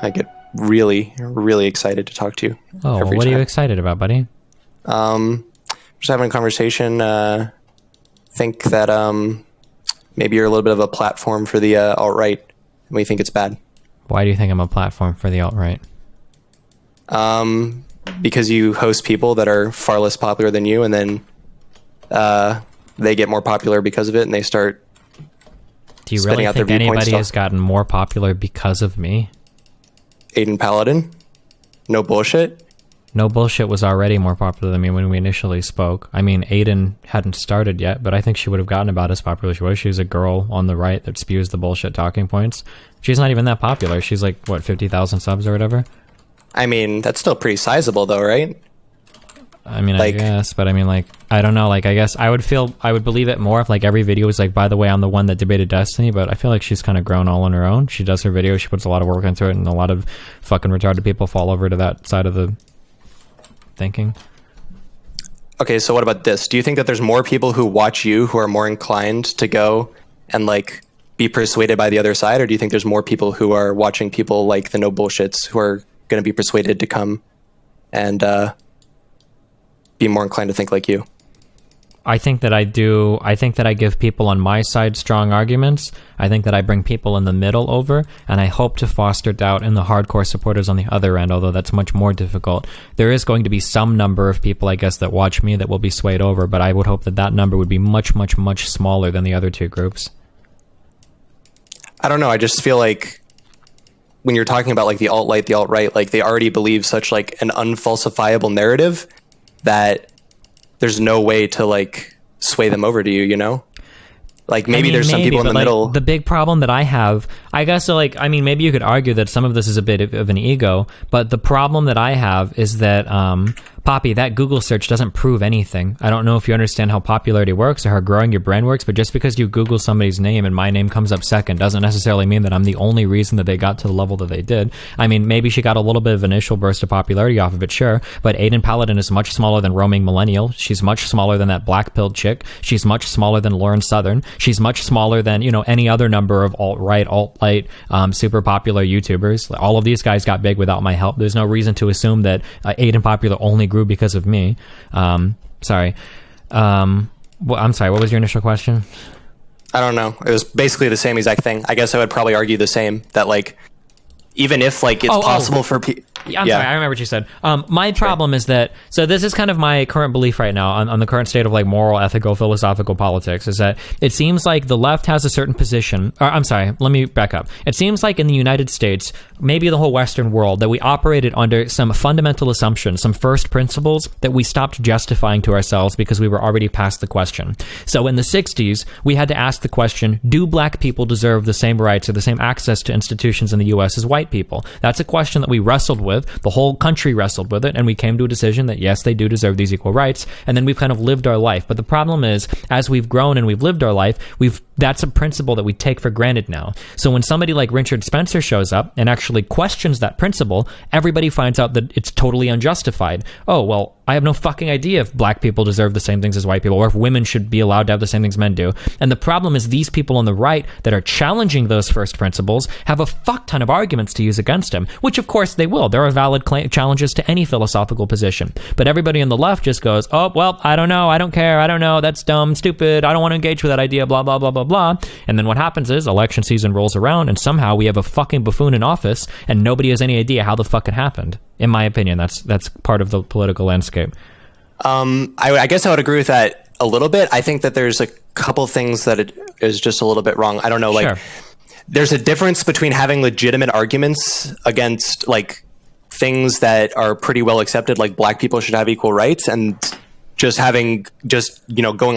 I get really, really excited to talk to you. Oh, every what time. are you excited about, buddy? Just having a conversation. Think that maybe you're a little bit of a platform for the alt-right, and we think it's bad. Why do you think I'm a platform for the alt-right? Because you host people that are far less popular than you, and then they get more popular because of it, and they start. Do you really think anybody has gotten more popular because of me? Aiden Paladin? No bullshit? No bullshit was already more popular than me when we initially spoke. I mean, Aiden hadn't started yet, but I think she would have gotten about as popular as she was. She's a girl on the right that spews the bullshit talking points. She's not even that popular. She's like, what, 50,000 subs or whatever? I mean, that's still pretty sizable though, right? I mean, like, I guess, but I mean, like, I don't know. Like, I guess I would believe it more if, like, every video was like, by the way, I'm the one that debated Destiny, but I feel like she's kind of grown all on her own. She does her videos, she puts a lot of work into it, and a lot of fucking retarded people fall over to that side of the thinking. Okay, so what about this? Do you think that there's more people who watch you who are more inclined to go and, like, be persuaded by the other side, or do you think there's more people who are watching people like the no bullshits who are going to be persuaded to come and be more inclined to think like you? I think that I do. I think that I give people on my side strong arguments. I think that I bring people in the middle over, and I hope to foster doubt in the hardcore supporters on the other end, although that's much more difficult. There is going to be some number of people, I guess, that watch me that will be swayed over, but I would hope that that number would be much, much, much smaller than the other two groups. I don't know. I just feel like when you're talking about, like, the alt-right, like, they already believe such, like, an unfalsifiable narrative that there's no way to, like, sway them over to you, you know? Like, maybe there's some people in the middle. The big problem that I have, I guess, so, like, I mean, maybe you could argue that some of this is a bit of an ego, but the problem that I have is that, Poppy, that Google search doesn't prove anything. I don't know if you understand how popularity works or how growing your brand works, but just because you Google somebody's name and my name comes up second doesn't necessarily mean that I'm the only reason that they got to the level that they did. I mean, maybe she got a little bit of initial burst of popularity off of it, sure, but Aiden Paladin is much smaller than Roaming Millennial. She's much smaller than that black-pilled chick. She's much smaller than Lauren Southern. She's much smaller than, you know, any other number of alt-right, super popular YouTubers. All of these guys got big without my help. There's no reason to assume that Aiden Popular only grew because of me. Sorry. I'm sorry, what was your initial question? I don't know. It was basically the same exact thing. I guess I would probably argue the same, that, like, even if, like, it's possible for people... I'm sorry, I remember what you said. My problem is that, so this is kind of my current belief right now on the current state of, like, moral, ethical, philosophical politics, is that it seems like the left has a certain position, or I'm sorry, let me back up. It seems like in the United States, maybe the whole Western world, that we operated under some fundamental assumptions, some first principles that we stopped justifying to ourselves because we were already past the question. So in the 60s, we had to ask the question, do black people deserve the same rights or the same access to institutions in the U.S. as white people? That's a question that we wrestled with. The whole country wrestled with it, and we came to a decision that yes, they do deserve these equal rights, and then we've kind of lived our life. But the problem is, as we've grown and we've lived our life, that's a principle that we take for granted now. So when somebody like Richard Spencer shows up and actually questions that principle, everybody finds out that it's totally unjustified. Oh, well, I have no fucking idea if black people deserve the same things as white people, or if women should be allowed to have the same things men do. And the problem is these people on the right that are challenging those first principles have a fuck ton of arguments to use against him, which of course they will. There are valid challenges to any philosophical position. But everybody on the left just goes, oh, well, I don't know, I don't care, I don't know, that's dumb, stupid, I don't want to engage with that idea, blah, blah, blah, blah, blah. And then what happens is election season rolls around and somehow we have a fucking buffoon in office and nobody has any idea how the fuck it happened. In my opinion, that's part of the political landscape. I guess I would agree with that a little bit. I think that there's a couple things that it is just a little bit wrong. I don't know, like, sure. There's a difference between having legitimate arguments against, like, things that are pretty well accepted, like black people should have equal rights, and going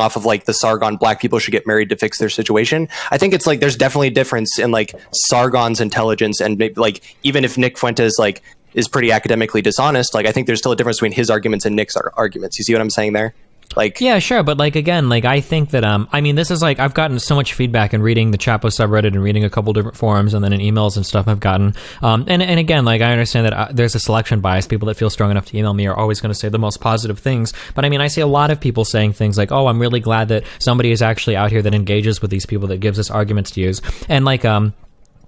off of, like, the Sargon, black people should get married to fix their situation. I think it's like there's definitely a difference in, like, Sargon's intelligence, and maybe, like, even if Nick Fuentes, like, is pretty academically dishonest, like, I think there's still a difference between his arguments and Nick's arguments. You see what I'm saying there? Like, yeah, sure, but, like, again, like, I think that I mean, this is, like, I've gotten so much feedback in reading the Chapo subreddit and reading a couple different forums, and then in emails and stuff I've gotten, and again, like, I understand that there's a selection bias. People that feel strong enough to email me are always going to say the most positive things, but I mean, I see a lot of people saying things like, oh, I'm really glad that somebody is actually out here that engages with these people, that gives us arguments to use, and, like,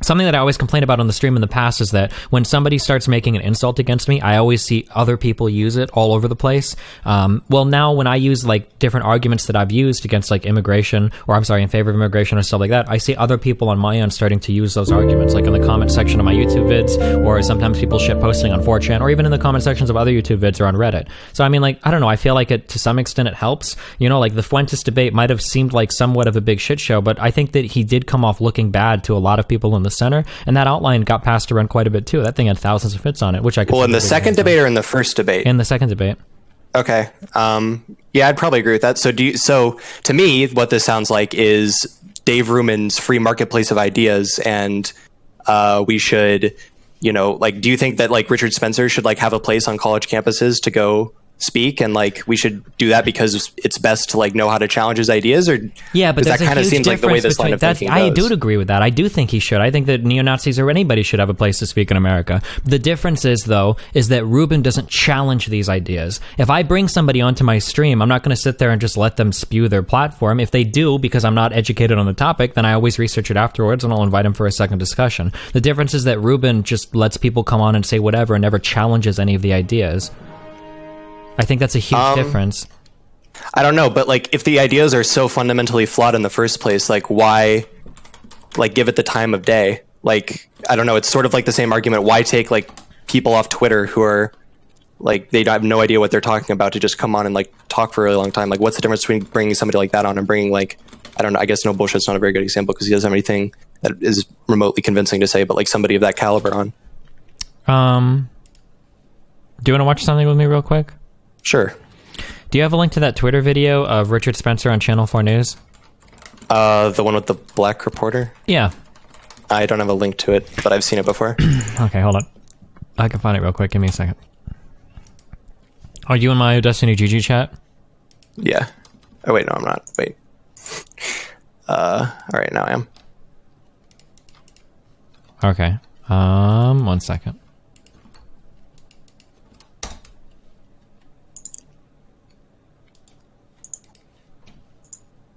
something that I always complain about on the stream in the past is that when somebody starts making an insult against me, I always see other people use it all over the place. Well, now when I use like different arguments that I've used against like immigration, or I'm sorry, in favor of immigration or stuff like that, I see other people on my end starting to use those arguments, like in the comment section of my YouTube vids, or sometimes people shit posting on 4chan, or even in the comment sections of other YouTube vids or on Reddit. So I mean, like, I don't know, I feel like it, to some extent, it helps. You know, like the Fuentes debate might have seemed like somewhat of a big shit show, but I think that he did come off looking bad to a lot of people in the center, and that outline got passed around quite a bit too. That thing had thousands of hits on it, which I could. Well, in the second debate or in the first debate? In the second debate. Okay. Yeah, I'd probably agree with that. So to me, what this sounds like is Dave Ruman's free marketplace of ideas, and we should, you know, like, do you think that like Richard Spencer should like have a place on college campuses to go speak, and like we should do that because it's best to like know how to challenge his ideas? Or yeah, but that kind of seems like the way this line of thinking goes. I do agree with that. I do think he should. I think that neo-Nazis or anybody should have a place to speak in America. The difference is, though, is that Rubin doesn't challenge these ideas. If I bring somebody onto my stream, I'm not going to sit there and just let them spew their platform. If they do, because I'm not educated on the topic, then I always research it afterwards and I'll invite them for a second discussion. The difference is that Rubin just lets people come on and say whatever and never challenges any of the ideas. I think that's a huge difference. I don't know, but like if the ideas are so fundamentally flawed in the first place, like why like give it the time of day? Like, I don't know, it's sort of like the same argument. Why take like people off Twitter who are like, they have no idea what they're talking about to just come on and like talk for a really long time? Like, what's the difference between bringing somebody like that on and bringing like, I don't know, I guess No Bullshit's not a very good example because he doesn't have anything that is remotely convincing to say, but like somebody of that caliber on. Do you want to watch something with me real quick? Sure. Do you have a link to that Twitter video of Richard Spencer on Channel 4 News? The one with the black reporter? Yeah. I don't have a link to it, but I've seen it before. Okay, hold on. I can find it real quick. Give me a second. Are you in my Destiny GG chat? Yeah. Oh, wait, no, I'm not. Wait. All right, now I am. Okay. 1 second.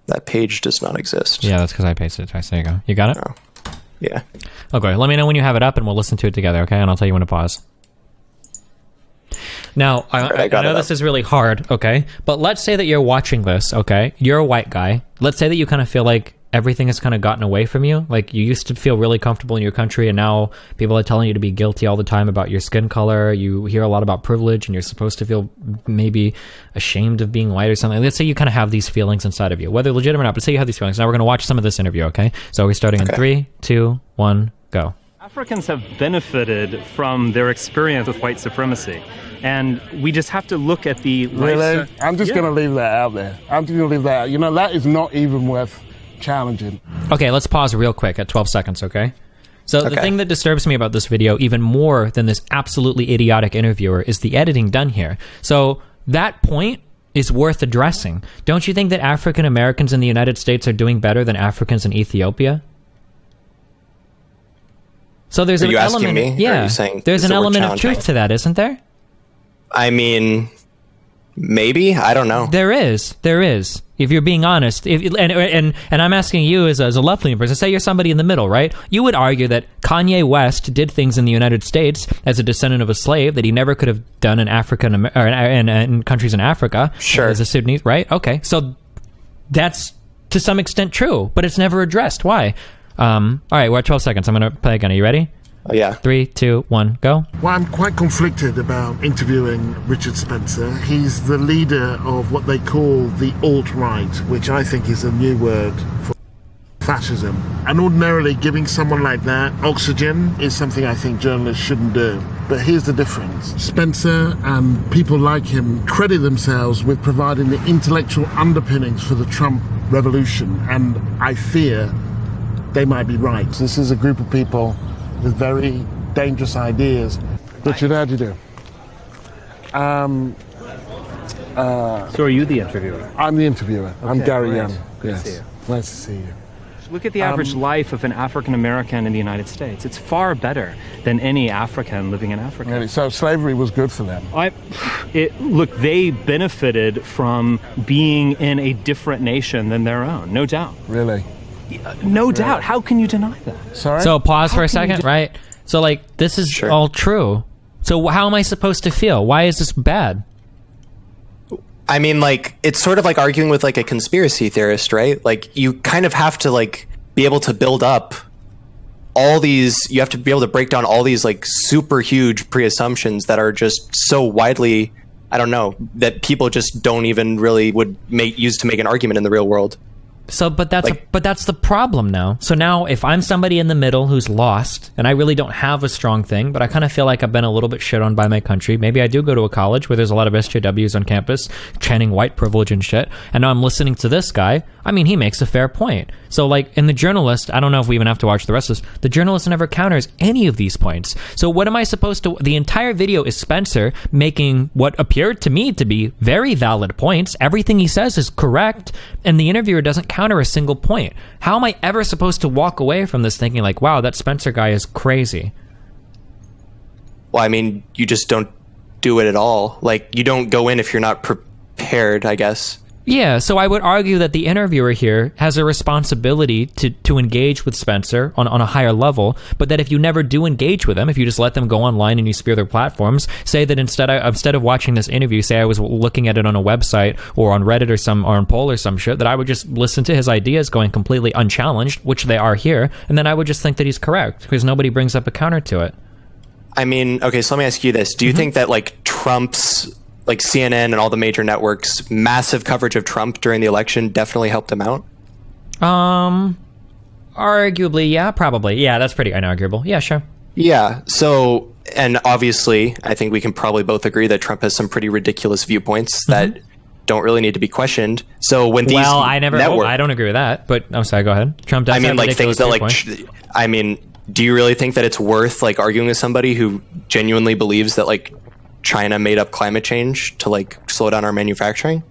That page does not exist. Yeah, that's because I pasted it twice. There you go. You got it? Oh. Yeah. Okay, let me know when you have it up and we'll listen to it together, okay? And I'll tell you when to pause. Now, I know this is really hard, okay? But let's say that you're watching this, okay? You're a white guy. Let's say that you kind of feel like everything has kind of gotten away from you. Like, you used to feel really comfortable in your country, and now people are telling you to be guilty all the time about your skin color. You hear a lot about privilege, and you're supposed to feel maybe ashamed of being white or something. Let's say you kind of have these feelings inside of you, whether legitimate or not, but say you have these feelings. Now we're going to watch some of this interview, okay? So we're starting in 3, 2, 1, go. Africans have benefited from their experience with white supremacy. And we just have to look at the... Really? I'm just going to leave that out there. I'm just going to leave that out. You know, that is not even worth challenging. Okay, let's pause real quick at 12 seconds, okay? So the thing that disturbs me about this video even more than this absolutely idiotic interviewer is the editing done here. So that point is worth addressing. Don't you think that African Americans in the United States are doing better than Africans in Ethiopia? So there's an element... Are you asking me? Yeah, or are you saying there's an element of truth to that, isn't there? I mean, maybe. I don't know. There is. If you're being honest, and I'm asking you as a left-leaning person, say you're somebody in the middle, right? You would argue that Kanye West did things in the United States as a descendant of a slave that he never could have done in Africa or in countries in Africa. Sure. As a Sudanese, right? Okay, so that's to some extent true, but it's never addressed. Why? All right, we're at 12 seconds. I'm going to play again. Are you ready? Oh, yeah. 3, 2, 1, go. Well, I'm quite conflicted about interviewing Richard Spencer. He's the leader of what they call the alt-right, which I think is a new word for fascism. And ordinarily, giving someone like that oxygen is something I think journalists shouldn't do. But here's the difference. Spencer and people like him credit themselves with providing the intellectual underpinnings for the Trump revolution, and I fear they might be right. This is a group of people with very dangerous ideas. Richard, how do you do? So are you the interviewer? I'm the interviewer. Okay, I'm Gary right. Young. Nice to see Yes. you. Nice to see you. Look at the average life of an African American in the United States. It's far better than any African living in Africa. Really? So slavery was good for them? Look, they benefited from being in a different nation than their own, no doubt. Really? No doubt. How can you deny that? Sorry? So pause for a can you second, right? So like this is Sure. all true. So how am I supposed to feel? Why is this bad? I mean, like, it's sort of like arguing with like a conspiracy theorist, right? Like, you kind of have to like be able to build up all these, you have to be able to break down all these like super huge pre-assumptions that are just so widely, I don't know, that people just don't even really would use to make an argument in the real world. So, but that's the problem now. So now, if I'm somebody in the middle who's lost, and I really don't have a strong thing, but I kind of feel like I've been a little bit shit on by my country. Maybe I do go to a college where there's a lot of SJWs on campus chanting white privilege and shit, and now I'm listening to this guy. I mean, he makes a fair point. So, like, in the journalist, I don't know if we even have to watch the rest of this. The journalist never counters any of these points. So, what am I supposed to? The entire video is Spencer making what appeared to me to be very valid points. Everything he says is correct, and the interviewer doesn't counter a single point. How am I ever supposed to walk away from this thinking like, wow, that Spencer guy is crazy? Well, I mean, you just don't do it at all. Like, you don't go in if you're not prepared, I guess. Yeah, so I would argue that the interviewer here has a responsibility to engage with Spencer on a higher level, but that if you never do engage with them, if you just let them go online and you spear their platforms, say that instead of watching this interview, say I was looking at it on a website or on Reddit or on Poll or some shit, that I would just listen to his ideas going completely unchallenged, which they are here, and then I would just think that he's correct because nobody brings up a counter to it. I mean, okay, so let me ask you this. Do you think that like Trump's, like CNN and all the major networks, massive coverage of Trump during the election definitely helped him out? Arguably, yeah, probably. Yeah, that's pretty unarguable. Yeah, sure. Yeah. So, and obviously, I think we can probably both agree that Trump has some pretty ridiculous viewpoints that don't really need to be questioned. So when these I don't agree with that, but I'm sorry, go ahead. Trump does have like ridiculous things that like, viewpoints. I mean, do you really think that it's worth like arguing with somebody who genuinely believes that like China made up climate change to like slow down our manufacturing?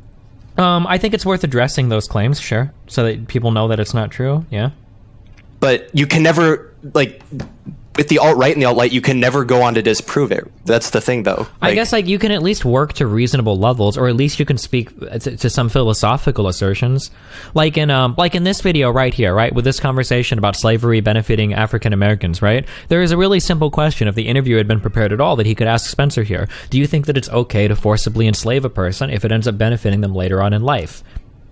I think it's worth addressing those claims, sure, so that people know that it's not true. Yeah, but you can never, like, with the alt-right and the alt-right, you can never go on to disprove it. That's the thing, though. I guess like you can at least work to reasonable levels, or at least you can speak to some philosophical assertions. Like in this video right here, right, with this conversation about slavery benefiting African Americans, right? There is a really simple question, if the interview had been prepared at all, that he could ask Spencer here. Do you think that it's okay to forcibly enslave a person if it ends up benefiting them later on in life?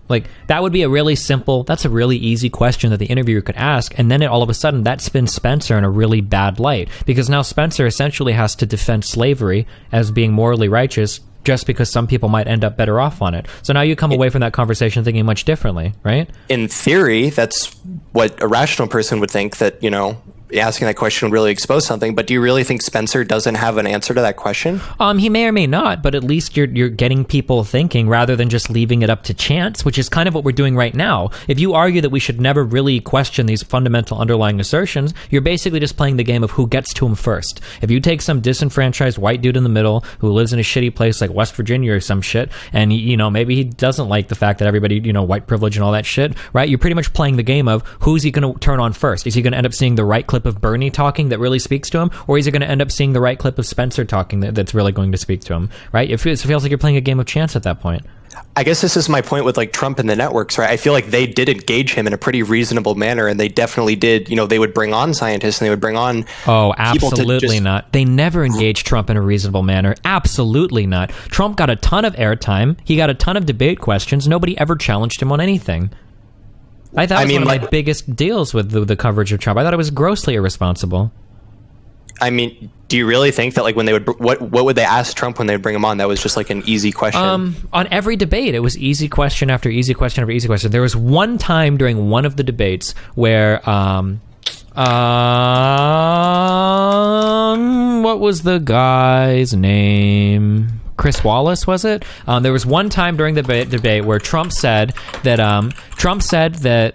Like, that would be a really simple, that's a really easy question that the interviewer could ask, and then all of a sudden that spins Spencer in a really bad light, because now Spencer essentially has to defend slavery as being morally righteous just because some people might end up better off on it. So now you come away from that conversation thinking much differently, right? In theory, that's what a rational person would think, that, you know, asking that question would really expose something. But do you really think Spencer doesn't have an answer to that question? He may or may not, but at least you're getting people thinking rather than just leaving it up to chance, which is kind of what we're doing right now. If you argue that we should never really question these fundamental underlying assertions, you're basically just playing the game of who gets to them first. If you take some disenfranchised white dude in the middle who lives in a shitty place like West Virginia or some shit, and maybe he doesn't like the fact that everybody, white privilege and all that shit, right? You're pretty much playing the game of who's he going to turn on first? Is he going to end up seeing the right clip of Bernie talking that really speaks to him, or is he going to end up seeing the right clip of Spencer talking that's really going to speak to him, right? It feels like you're playing a game of chance at that point. I guess this is my point with like Trump and the networks, right? I feel like they did engage him in a pretty reasonable manner, and they definitely did. They would bring on scientists and they would bring on absolutely not. They never engaged Trump in a reasonable manner. Absolutely not. Trump got a ton of airtime. He got a ton of debate questions. Nobody ever challenged him on anything. I thought it was one of my biggest deals with the coverage of Trump. I thought it was grossly irresponsible. I mean, do you really think that like when they would, what would they ask Trump when they would bring him on? That was just like an easy question. On every debate, it was easy question after easy question after easy question. There was one time during one of the debates where, what was the guy's name? Chris Wallace, was it? There was one time during the debate where Trump said that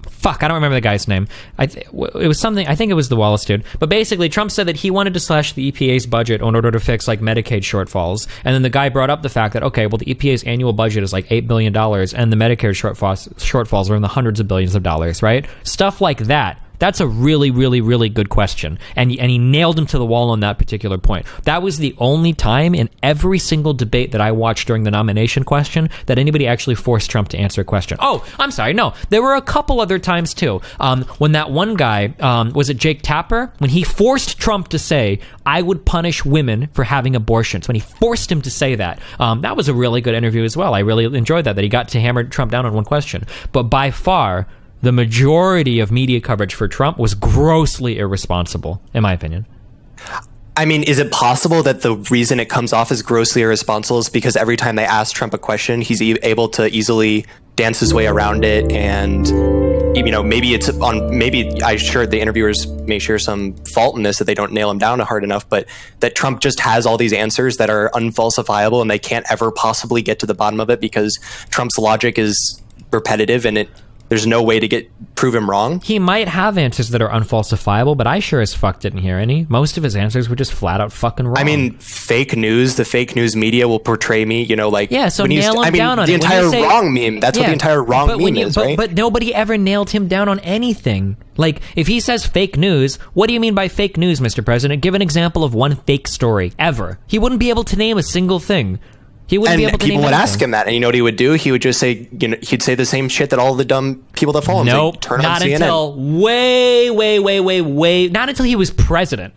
fuck, I don't remember the guy's name. It was something, I think it was the Wallace dude. But basically, Trump said that he wanted to slash the EPA's budget in order to fix like Medicaid shortfalls. And then the guy brought up the fact that, okay, well, the EPA's annual budget is like $8 billion and the Medicare shortfalls are in the hundreds of billions of dollars, right? Stuff like that. That's a really, really, really good question. And he nailed him to the wall on that particular point. That was the only time in every single debate that I watched during the nomination question that anybody actually forced Trump to answer a question. Oh, I'm sorry. No, there were a couple other times too. When that one guy, was it Jake Tapper? When he forced Trump to say, I would punish women for having abortions. When he forced him to say that. That was a really good interview as well. I really enjoyed that he got to hammer Trump down on one question. But by far, the majority of media coverage for Trump was grossly irresponsible, in my opinion. I mean, is it possible that the reason it comes off as grossly irresponsible is because every time they ask Trump a question, he's able to easily dance his way around it? And, maybe I'm sure the interviewers may share some fault in this, that they don't nail him down hard enough, but that Trump just has all these answers that are unfalsifiable and they can't ever possibly get to the bottom of it because Trump's logic is repetitive and there's no way to prove him wrong. He might have answers that are unfalsifiable, but I sure as fuck didn't hear any. Most of his answers were just flat out fucking wrong. I mean, fake news, the fake news media will portray me, so nail him down on it. The entire wrong meme. That's what the entire wrong meme is, right? But nobody ever nailed him down on anything. Like, if he says fake news, what do you mean by fake news, Mr. President? Give an example of one fake story, ever. He wouldn't be able to name a single thing. He wouldn't be able to name anything. People would ask him that, and you know what he would do? He would just say, he'd say the same shit that all the dumb people that follow him Nope, turn not on CNN. Until way, not until he was president.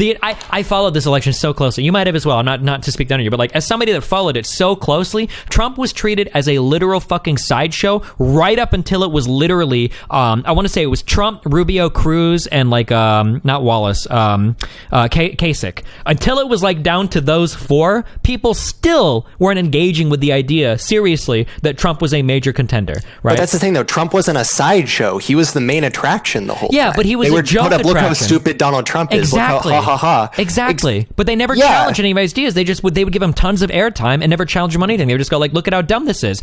I followed this election so closely. You might have as well. I'm not to speak down to you, but like as somebody that followed it so closely, Trump was treated as a literal fucking sideshow right up until it was literally. I want to say it was Trump, Rubio, Cruz, and not Wallace, Kasich. Until it was like down to those four, people still weren't engaging with the idea seriously that Trump was a major contender. Right? But that's the thing, though. Trump wasn't a sideshow. He was the main attraction the whole time. Yeah, but he was a joke attraction. Look how stupid Donald Trump is. Exactly. Look how ha. Exactly. But they never challenged any of his ideas. They would give him tons of airtime and never challenge him on anything. They would just go look at how dumb this is.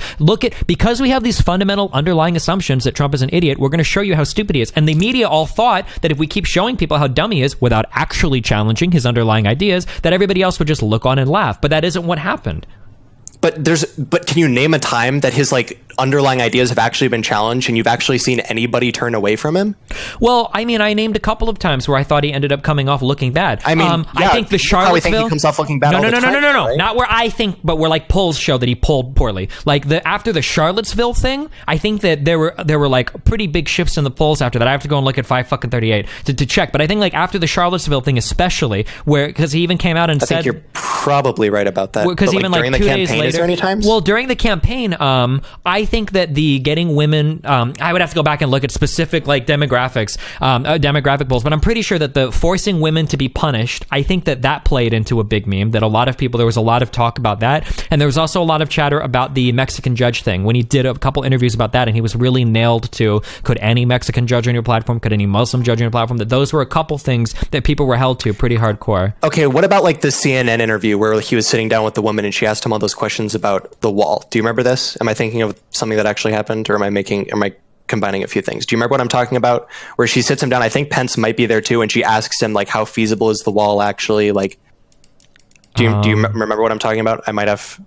Because we have these fundamental underlying assumptions that Trump is an idiot, we're going to show you how stupid he is. And the media all thought that if we keep showing people how dumb he is without actually challenging his underlying ideas, that everybody else would just look on and laugh. But that isn't what happened. But can you name a time that his underlying ideas have actually been challenged and you've actually seen anybody turn away from him? Well, I mean, I named a couple of times where I thought he ended up coming off looking bad. I mean, I think the Charlottesville. I think he comes off looking bad. No. Right? Not where I think, but where polls show that he polled poorly. After the Charlottesville thing, I think that there were pretty big shifts in the polls after that. I have to go and look at 538 to check. But I think after the Charlottesville thing, especially because he even came out and said, I think you're probably right about that. Because even during the 2 campaign, days later, is there any times? Well, during the campaign, I think that the getting women, I would have to go back and look at specific demographics, demographic polls, but I'm pretty sure that the forcing women to be punished, I think that played into a big meme, that a lot of people, there was a lot of talk about that. And there was also a lot of chatter about the Mexican judge thing when he did a couple interviews about that. And he was really nailed to, could any Mexican judge on your platform? Could any Muslim judge on your platform? That those were a couple things that people were held to pretty hardcore. Okay. What about the CNN interview where he was sitting down with the woman and she asked him all those questions about the wall? Do you remember this? Am I thinking of something that actually happened, or am I combining a few things? Do you remember what I'm talking about? Where she sits him down, I think Pence might be there too, and she asks him how feasible is the wall actually? Do you remember what I'm talking about? I might have.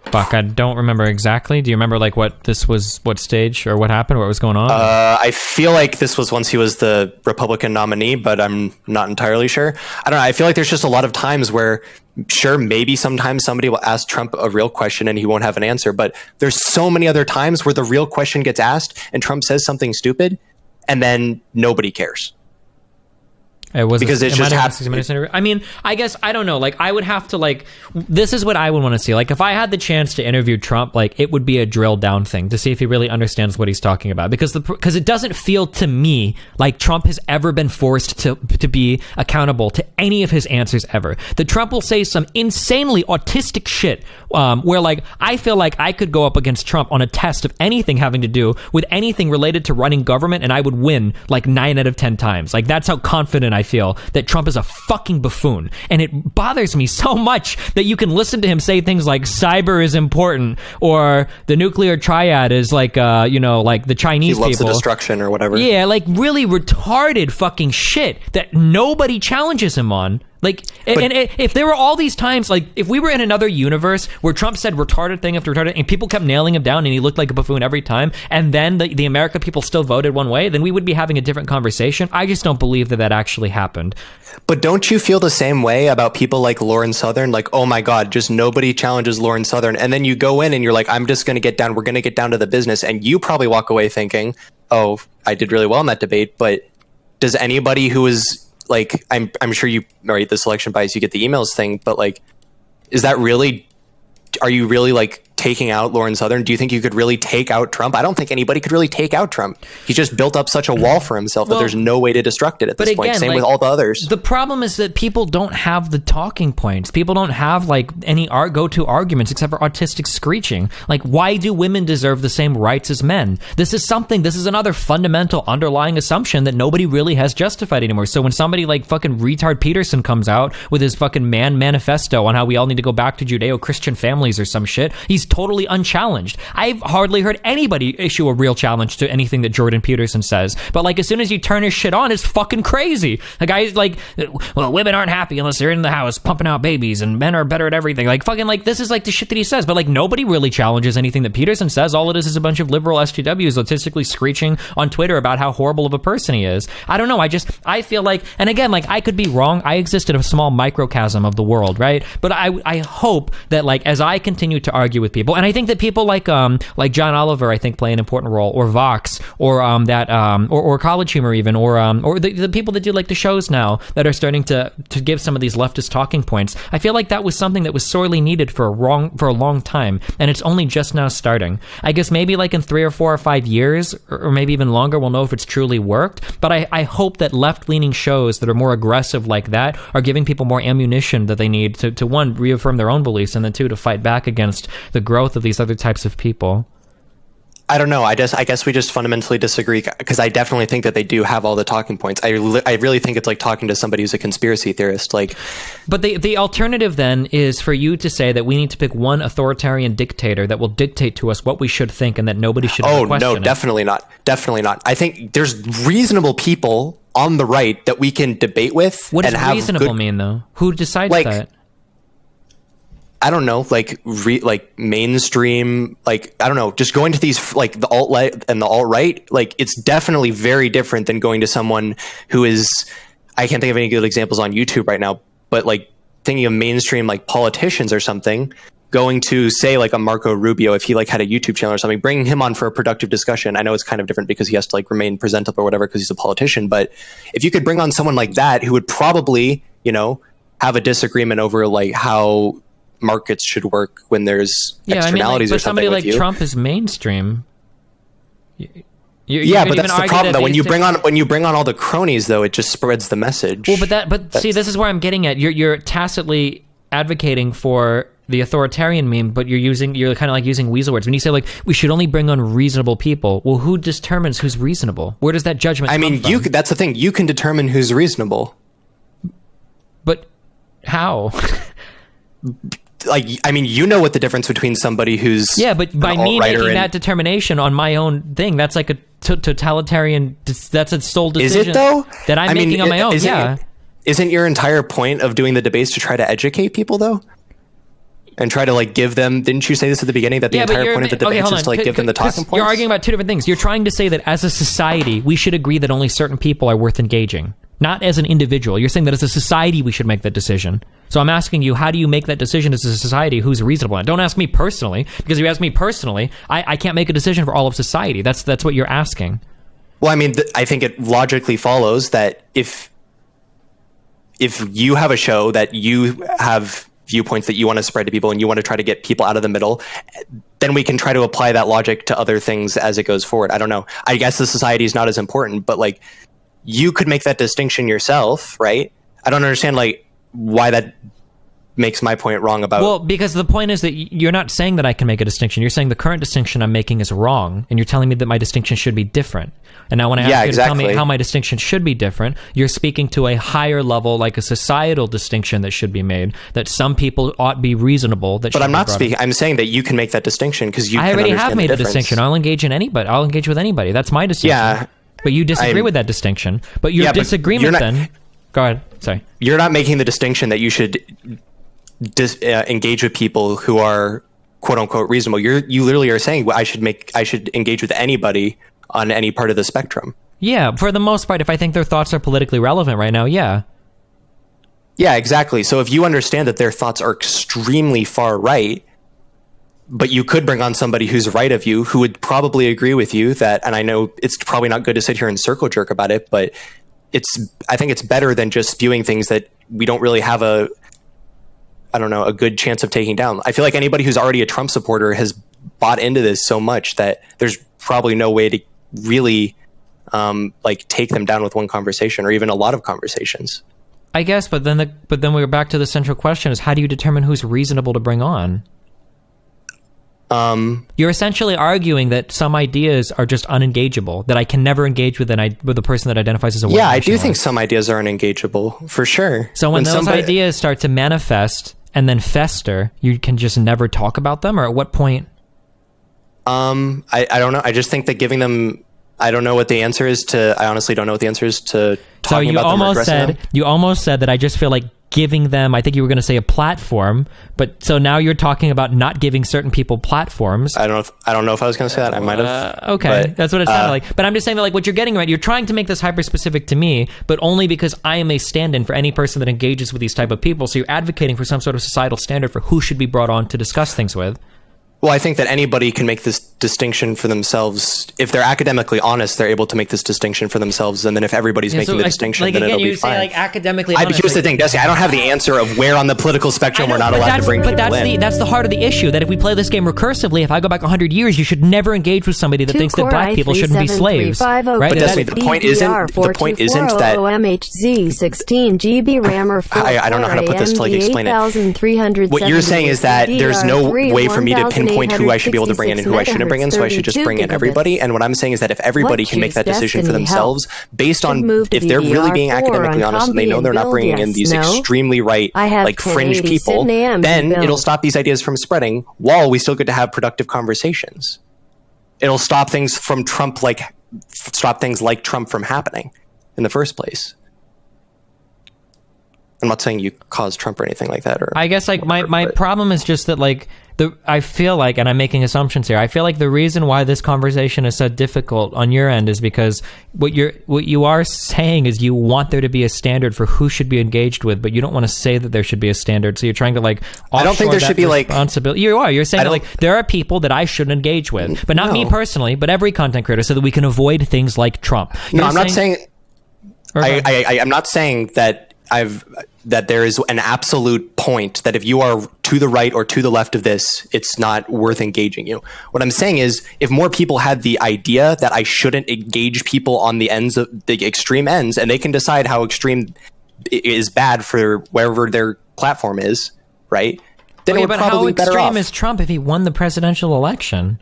Fuck, I don't remember exactly. Do you remember what stage or what happened, what was going on? I feel like this was once he was the Republican nominee, but I'm not entirely sure. I don't know. I feel like there's just a lot of times where, sure, maybe sometimes somebody will ask Trump a real question and he won't have an answer, but there's so many other times where the real question gets asked and Trump says something stupid and then nobody cares. It was because it's just happened. I mean, I guess I don't know. I would have to this is what I would want to see. If I had the chance to interview Trump, it would be a drill down thing to see if he really understands what he's talking about. Because it doesn't feel to me like Trump has ever been forced to be accountable to any of his answers ever. That Trump will say some insanely autistic shit where I feel like I could go up against Trump on a test of anything having to do with anything related to running government, and I would win 9 out of 10 times. That's how confident I feel that Trump is a fucking buffoon. And it bothers me so much that you can listen to him say things like cyber is important, or the nuclear triad is the Chinese people. He loves the destruction or whatever. Yeah, really retarded fucking shit that nobody challenges him on. Like, and if there were all these times, like, if we were in another universe where Trump said retarded thing after retarded, and people kept nailing him down, and he looked like a buffoon every time, and then the American people still voted one way, then we would be having a different conversation. I just don't believe that actually happened. But don't you feel the same way about people like Lauren Southern? Like, oh my God, just nobody challenges Lauren Southern. And then you go in and you're like, I'm just going to get down. We're going to get down to the business. And you probably walk away thinking, oh, I did really well in that debate. But does anybody who is like, I'm sure you, right, the selection bias, you get the emails thing, but like, is that really, are you really like taking out Lauren Southern? Do you think you could really take out Trump? I don't think anybody could really take out Trump. He just built up such a wall for himself that there's no way to destruct it at this point. Same with all the others. The problem is that people don't have the talking points. People don't have like any go-to arguments except for autistic screeching. Like, why do women deserve the same rights as men? This is another fundamental underlying assumption that nobody really has justified anymore. So when somebody like fucking retard Peterson comes out with his fucking manifesto on how we all need to go back to Judeo-Christian families or some shit, he's totally unchallenged. I've hardly heard anybody issue a real challenge to anything that Jordan Peterson says. But like, as soon as you turn his shit on, it's fucking crazy. The guy's like, well, women aren't happy unless they're in the house pumping out babies, and men are better at everything. Like, fucking, like, this is like the shit that he says. But like, nobody really challenges anything that Peterson says. All it is a bunch of liberal SJWs statistically screeching on Twitter about how horrible of a person he is. I don't know. I feel like, and again, like, I could be wrong. I exist in a small microcosm of the world, right? But I hope that, like, as I continue to argue with people, and I think that people like John Oliver, I think, play an important role, or Vox, or or College Humor even, or the people that do like the shows now that are starting to give some of these leftist talking points. I feel like that was something that was sorely needed for a long time, and it's only just now starting. I guess maybe like in 3 or 4 or 5 years, or maybe even longer, we'll know if it's truly worked. But I hope that left-leaning shows that are more aggressive like that are giving people more ammunition that they need to one, reaffirm their own beliefs, and then two, to fight back against the growth of these other types of people. I don't know. I guess we just fundamentally disagree, because I definitely think that they do have all the talking points. I really think it's like talking to somebody who's a conspiracy theorist. Like, but the alternative then is for you to say that we need to pick one authoritarian dictator that will dictate to us what we should think, and that nobody should ever question no, definitely not. Definitely not. I think there's reasonable people on the right that we can debate with. What does reasonable mean, though? Who decides that? I don't know, like mainstream, like, I don't know, just going to these, like the alt-right and the alt-right, like, it's definitely very different than going to someone who is, I can't think of any good examples on YouTube right now, but like thinking of mainstream, like politicians or something, going to say like a Marco Rubio, if he like had a YouTube channel or something, bringing him on for a productive discussion. I know it's kind of different because he has to like remain presentable or whatever because he's a politician, but if you could bring on someone like that who would probably, you know, have a disagreement over like how markets should work when there's externalities, but or something. Somebody like Trump is mainstream. But that's the problem, though. When you bring on all the cronies, though, it just spreads the message. Well, see, this is where I'm getting at. You're tacitly advocating for the authoritarian meme, but you're kind of like using weasel words when you say like we should only bring on reasonable people. Well, who determines who's reasonable? Where does that judgment come from? That's the thing. You can determine who's reasonable, but how? Like, I mean, you know what the difference between somebody who's but by me making that determination on my own thing, that's like a totalitarian. That's a sole decision. Is it though? That I'm making on my own. Isn't your entire point of doing the debates to try to educate people though, and try to like give them? Didn't you say this at the beginning, that the entire point of the debates is to like give them the talking points? You're arguing about two different things. You're trying to say that as a society we should agree that only certain people are worth engaging, not as an individual. You're saying that as a society we should make that decision. So I'm asking you, how do you make that decision as a society who's reasonable? And don't ask me personally, because if you ask me personally, I can't make a decision for all of society. That's what you're asking. Well, I mean, I think it logically follows that if you have a show that you have viewpoints that you want to spread to people and you want to try to get people out of the middle, then we can try to apply that logic to other things as it goes forward. I don't know. I guess the society is not as important, but like you could make that distinction yourself, right? I don't understand like why that makes my point wrong about... Well, because the point is that you're not saying that I can make a distinction. You're saying the current distinction I'm making is wrong, and you're telling me that my distinction should be different. And now when I ask you to tell me how my distinction should be different, you're speaking to a higher level, like a societal distinction that should be made, that some people ought be reasonable. But I'm not speaking... I'm saying that you can make that distinction because you I already have made a distinction. I'll engage in anybody. I'll engage with anybody. That's my distinction. Yeah. But you disagree with that distinction. But your disagreement then... Go ahead. Sorry. You're not making the distinction that you should engage with people who are quote unquote reasonable. You literally are saying I should engage with anybody on any part of the spectrum. Yeah, for the most part, if I think their thoughts are politically relevant right now, yeah. Yeah, exactly. So if you understand that their thoughts are extremely far right, but you could bring on somebody who's right of you, who would probably agree with you that, and I know it's probably not good to sit here and circle jerk about it, but I think it's better than just spewing things that we don't really have a good chance of taking down. I feel like anybody who's already a Trump supporter has bought into this so much that there's probably no way to really take them down with one conversation or even a lot of conversations. I guess, but then we're back to the central question: is how do you determine who's reasonable to bring on? You're essentially arguing that some ideas are just unengageable, that I can never engage with with a person that identifies as a white Yeah, I do nationalist. think some ideas are unengageable, for sure. So when those ideas start to manifest and then fester, you can just never talk about them, or at what point? I don't know. I just think that giving them, I don't know what the answer is to, I honestly don't know what the answer is to talking about them or addressing them. You almost said that I just feel like giving them, I think you were going to say a platform, but so now you're talking about not giving certain people platforms. I don't know if I was going to say that. I might have. Okay, that's what it sounded like. But I'm just saying that, like, what you're getting right, you're trying to make this hyper specific to me, but only because I am a stand-in for any person that engages with these type of people. So you're advocating for some sort of societal standard for who should be brought on to discuss things with. Well, I think that anybody can make this distinction for themselves. If they're academically honest, they're able to make this distinction for themselves. And then if everybody's making the distinction, then it'll be fine. Like academically honest. Here's the thing, Desi, I don't have the answer of where on the political spectrum we're not allowed to bring people in. That's the heart of the issue, that if we play this game recursively, if I go back 100 years, you should never engage with somebody that thinks that black people shouldn't be slaves. Right? But Desi, the point isn't that... MHZ 16 GB RAM or 4 I don't know how to put this to explain it. What you're saying is that there's no way for me to pinpoint who I should be able to bring in and who I shouldn't bring in, so I should just bring in everybody. And what I'm saying is that if everybody can make that decision for themselves based on if they're really being academically honest and they know they're not bringing in these extremely right, like fringe people, then it'll stop these ideas from spreading while we still get to have productive conversations. It'll stop things from stop things like Trump from happening in the first place. I'm not saying you caused Trump or anything like that. I guess my problem is just that I feel like, and I'm making assumptions here, I feel like the reason why this conversation is so difficult on your end is because what you are saying is you want there to be a standard for who should be engaged with, but you don't want to say that there should be a standard. So you're trying to I don't think there should be responsibility. You're saying that there are people that I shouldn't engage with, but not me personally, but every content creator, so that we can avoid things like Trump. I'm not saying I'm not saying that that there is an absolute point that if you are to the right or to the left of this, it's not worth engaging you. What I'm saying is, if more people had the idea that I shouldn't engage people on the ends of the extreme ends, and they can decide how extreme is bad for wherever their platform is, right? Then it would probably be better off. How extreme is Trump if he won the presidential election?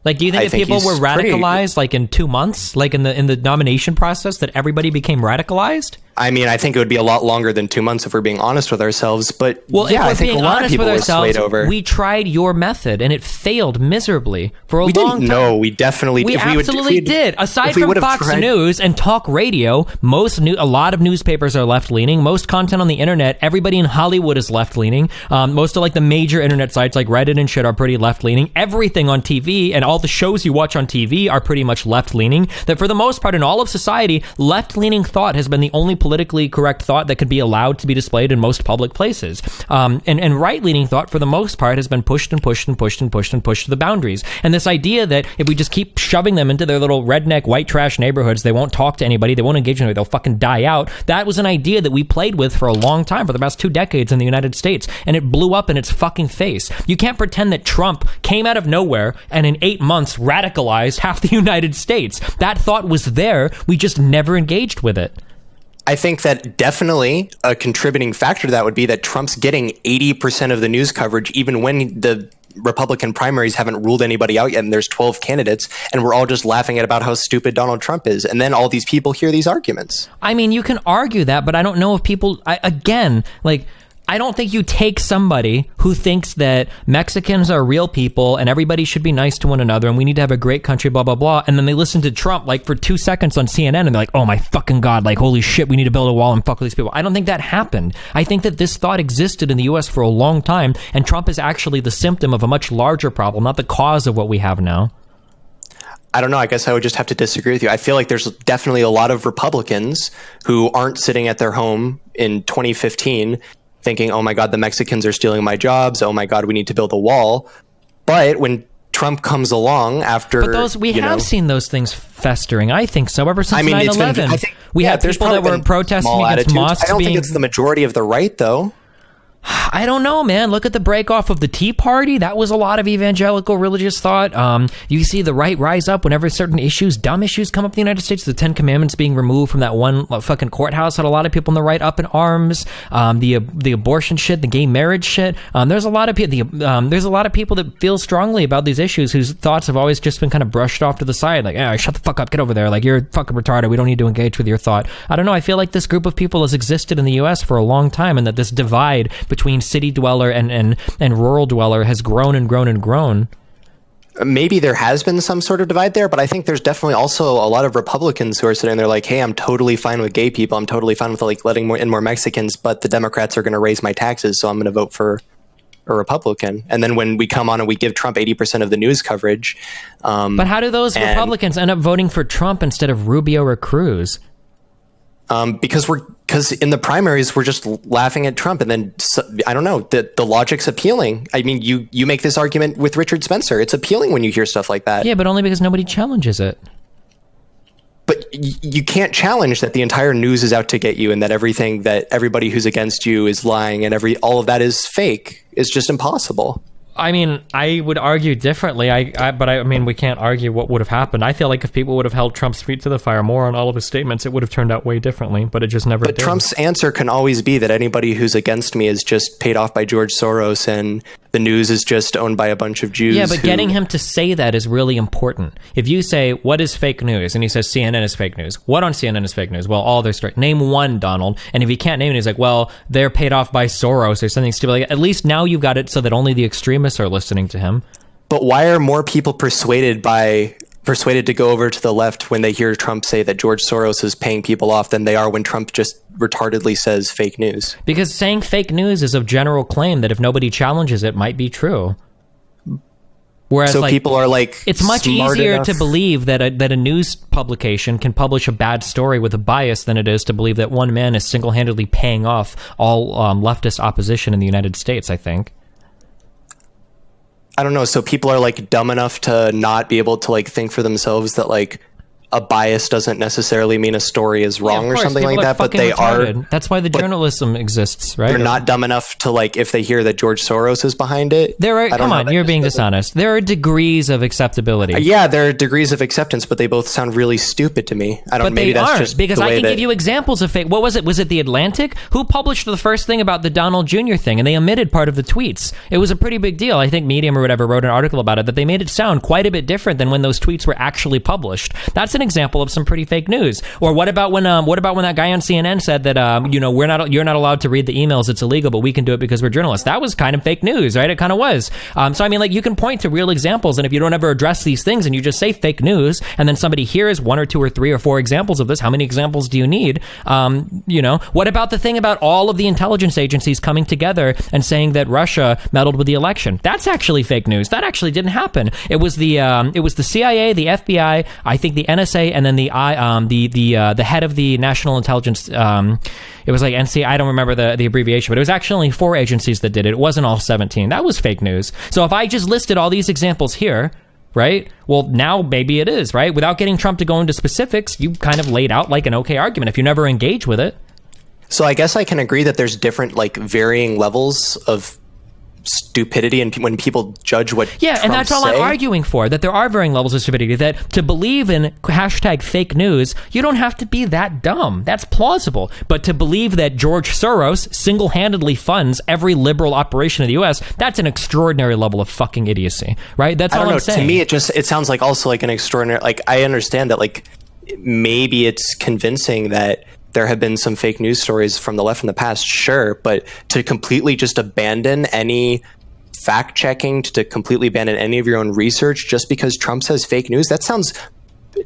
Do you think that people were radicalized in 2 months, in the nomination process, that everybody became radicalized? I mean, I think it would be a lot longer than 2 months if we're being honest with ourselves. But I think a lot of people were swayed over. We tried your method and it failed miserably for a long time. No, we definitely did. We absolutely did. Aside from Fox News and talk radio, a lot of newspapers are left leaning. Most content on the internet, everybody in Hollywood is left leaning. Most of the major internet sites like Reddit and shit are pretty left leaning. Everything on TV and all the shows you watch on TV are pretty much left leaning. That for the most part in all of society, left leaning thought has been the only politically correct thought that could be allowed to be displayed in most public places. And right-leaning thought, for the most part, has been pushed and pushed and pushed and pushed and pushed to the boundaries. And this idea that if we just keep shoving them into their little redneck white trash neighborhoods, they won't talk to anybody, they won't engage in anybody, they'll fucking die out. That was an idea that we played with for a long time, for the past 2 decades in the United States, and it blew up in its fucking face. You can't pretend that Trump came out of nowhere and in 8 months radicalized half the United States. That thought was there, we just never engaged with it. I think that definitely a contributing factor to that would be that Trump's getting 80% of the news coverage, even when the Republican primaries haven't ruled anybody out yet and there's 12 candidates, and we're all just laughing at about how stupid Donald Trump is. And then all these people hear these arguments. I mean, you can argue that, but I don't know if people, I don't think you take somebody who thinks that Mexicans are real people and everybody should be nice to one another and we need to have a great country, blah, blah, blah. And then they listen to Trump like for 2 seconds on CNN and they're like, oh my fucking God, like holy shit, we need to build a wall and fuck with these people. I don't think that happened. I think that this thought existed in the US for a long time, and Trump is actually the symptom of a much larger problem, not the cause of what we have now. I don't know. I guess I would just have to disagree with you. I feel like there's definitely a lot of Republicans who aren't sitting at their home in 2015 thinking, oh my God, the Mexicans are stealing my jobs. Oh my God, we need to build a wall. But when Trump comes along after... But those we have seen those things festering. I think so. Ever since 9/11. We had people that were protesting against mosques. I don't think it's the majority of the right, though. I don't know, man. Look at the break off of the Tea Party. That was a lot of evangelical religious thought. You see the right rise up whenever certain issues, dumb issues come up in the United States. The 10 Commandments being removed from that one fucking courthouse had a lot of people on the right up in arms. The abortion shit, the gay marriage shit. There's a lot of people. There's a lot of people that feel strongly about these issues whose thoughts have always just been kind of brushed off to the side. Like, shut the fuck up, get over there. Like, you're fucking retarded. We don't need to engage with your thought. I don't know. I feel like this group of people has existed in the U.S. for a long time, and that this divide between city dweller and rural dweller has grown and grown and grown. Maybe there has been some sort of divide there, but I think there's definitely also a lot of Republicans who are sitting there like, hey, I'm totally fine with gay people. I'm totally fine with like letting more Mexicans, but the Democrats are going to raise my taxes, so I'm going to vote for a Republican. And then when we come on and we give Trump 80% of the news coverage. But how do those Republicans end up voting for Trump instead of Rubio or Cruz? Because in the primaries, we're just laughing at Trump. And then, I don't know, the logic's appealing. I mean, you make this argument with Richard Spencer. It's appealing when you hear stuff like that. Yeah, but only because nobody challenges it. But you can't challenge that the entire news is out to get you and that everything that everybody who's against you is lying and all of that is fake. It's just impossible. I mean, I would argue differently. But I mean, we can't argue what would have happened. I feel like if people would have held Trump's feet to the fire more on all of his statements, it would have turned out way differently. But it just never did. But Trump's answer can always be that anybody who's against me is just paid off by George Soros and the news is just owned by a bunch of Jews. Yeah, but getting him to say that is really important. If you say, what is fake news? And he says, CNN is fake news. What on CNN is fake news? Well, all their stories. Name one, Donald. And if he can't name it, he's like, well, they're paid off by Soros or something stupid like that. At least now you've got it so that only the extremists are listening to him. But why are more people persuaded to go over to the left when they hear Trump say that George Soros is paying people off than they are when Trump just retardedly says fake news? Because saying fake news is a general claim that if nobody challenges it might be true. Whereas, so people are like, it's much easier to believe that a news publication can publish a bad story with a bias than it is to believe that one man is single-handedly paying off all leftist opposition in the United States, I think. I don't know. So people are like dumb enough to not be able to like think for themselves that like a bias doesn't necessarily mean a story is wrong or something like that, but they retarded. That's why the journalism exists, right? They're not dumb enough to like, if they hear that George Soros is behind it. Come on, you're being dishonest. There are degrees of acceptability. Yeah, there are degrees of acceptance, but they both sound really stupid to me. Maybe that's just because I can give you examples of fake. What was it? Was it The Atlantic? Who published the first thing about the Donald Jr. thing? And they omitted part of the tweets. It was a pretty big deal. I think Medium or whatever wrote an article about it, that they made it sound quite a bit different than when those tweets were actually published. That's an example of some pretty fake news. Or what about when that guy on CNN said that you're not allowed to read the emails, it's illegal, but we can do it because we're journalists? That was kind of fake news, right? It kind of was. So I mean, like, you can point to real examples, and if you don't ever address these things and you just say fake news, and then somebody hears one or two or three or four examples of this, how many examples do you need? What about the thing about all of the intelligence agencies coming together and saying that Russia meddled with the election? That's actually fake news. That actually didn't happen. It was the CIA, the FBI, I think the NSA, and then the head of the National Intelligence. It was like NC. I don't remember the abbreviation, but it was actually 4 agencies that did it. It wasn't all 17. That was fake news. So if I just listed all these examples here, right? Well, now maybe it is, right? Without getting Trump to go into specifics, you kind of laid out like an okay argument if you never engage with it. So I guess I can agree that there's different, like, varying levels of stupidity and when people judge what and that's all I'm arguing for, that there are varying levels of stupidity, that to believe in hashtag fake news, you don't have to be that dumb. That's plausible. But to believe that George Soros single-handedly funds every liberal operation in the US, that's an extraordinary level of fucking idiocy, right? That's all I'm saying. To me, it sounds like also like an extraordinary, like, I understand that, like, maybe it's convincing that there have been some fake news stories from the left in the past, sure, but to completely just abandon any fact checking, to completely abandon any of your own research just because Trump says fake news, that sounds,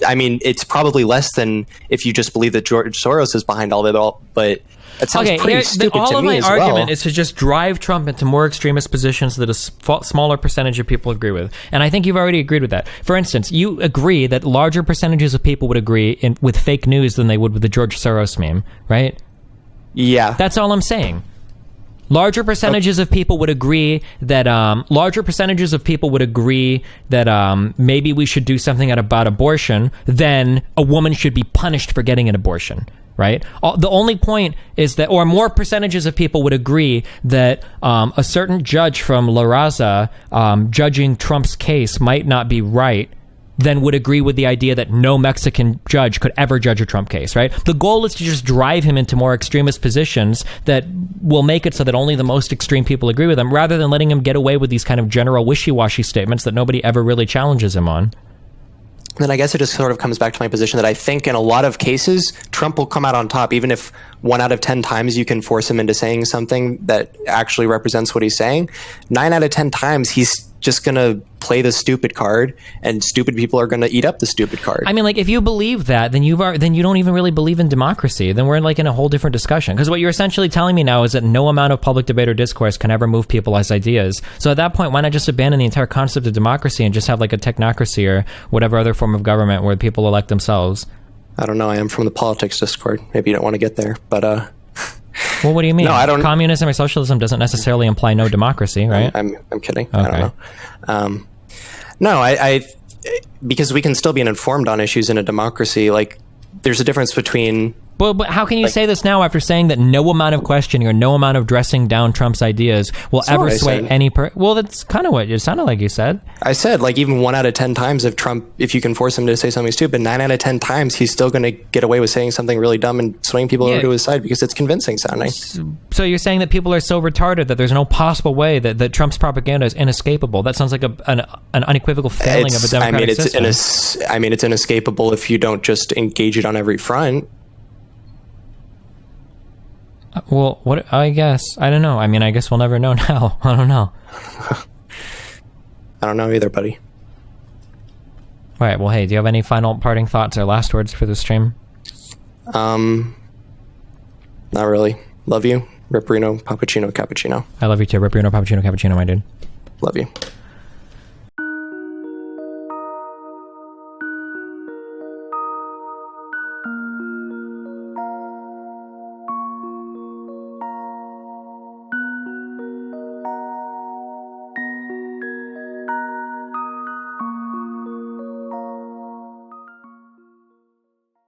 I mean, it's probably less than if you just believe that George Soros is behind all of it all, but it sounds pretty stupid all to of me my as argument well. is to just drive Trump into more extremist positions that a smaller percentage of people agree with. And I think you've already agreed with that. For instance, you agree that larger percentages of people would agree with fake news than they would with the George Soros meme, right? Yeah. That's all I'm saying. Larger percentages of people would agree that maybe we should do something about abortion, then a woman should be punished for getting an abortion, right? The only point is that, or more percentages of people would agree that a certain judge from La Raza judging Trump's case might not be right, then would agree with the idea that no Mexican judge could ever judge a Trump case, right? The goal is to just drive him into more extremist positions that will make it so that only the most extreme people agree with him, rather than letting him get away with these kind of general wishy-washy statements that nobody ever really challenges him on. Then I guess it just sort of comes back to my position that I think in a lot of cases, Trump will come out on top, even if 1 out of 10 times you can force him into saying something that actually represents what he's saying. 9 out of 10 times, he's just going to play the stupid card, and stupid people are going to eat up the stupid card. I mean, like, if you believe that, then you don't even really believe in democracy. Then we're like in a whole different discussion. Because what you're essentially telling me now is that no amount of public debate or discourse can ever move people as ideas. So at that point, why not just abandon the entire concept of democracy and just have like a technocracy or whatever other form of government where people elect themselves? I don't know. I am from the politics Discord. Maybe you don't want to get there, but well, what do you mean? No, I don't. Communism or socialism doesn't necessarily imply no democracy, right? I'm kidding. Okay. I don't know. No, I because we can still be informed on issues in a democracy. Like, there's a difference between. But how can you say this now after saying that no amount of questioning or no amount of dressing down Trump's ideas will ever sway any well, that's kind of what it sounded like you said. I said, like, even 1 out of 10 times if you can force him to say something stupid, 9 out of 10 times he's still going to get away with saying something really dumb and swaying people over to his side because it's convincing sounding. So you're saying that people are so retarded that there's no possible way that Trump's propaganda is inescapable. That sounds like an unequivocal failing of a democratic system. It's inescapable if you don't just engage it on every front. Well, what? I guess. I don't know. I mean, I guess we'll never know now. I don't know. I don't know either, buddy. All right. Well, hey, do you have any final parting thoughts or last words for the stream? Not really. Love you. Ripperino, Pappuccino, Cappuccino. I love you too. Ripperino, Pappuccino, Cappuccino, my dude. Love you.